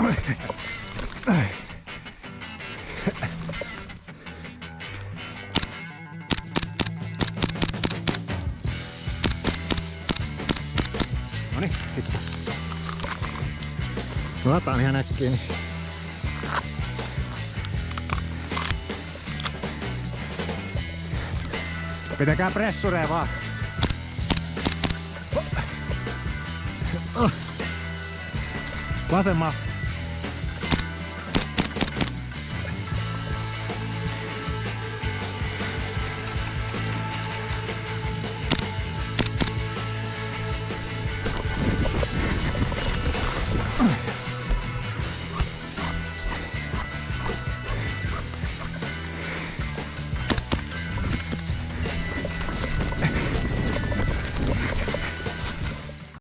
Noniin, sitten. Lataan ihan äkkiä. Niin. Pitäkää pressureja vaan. Vasemmaa.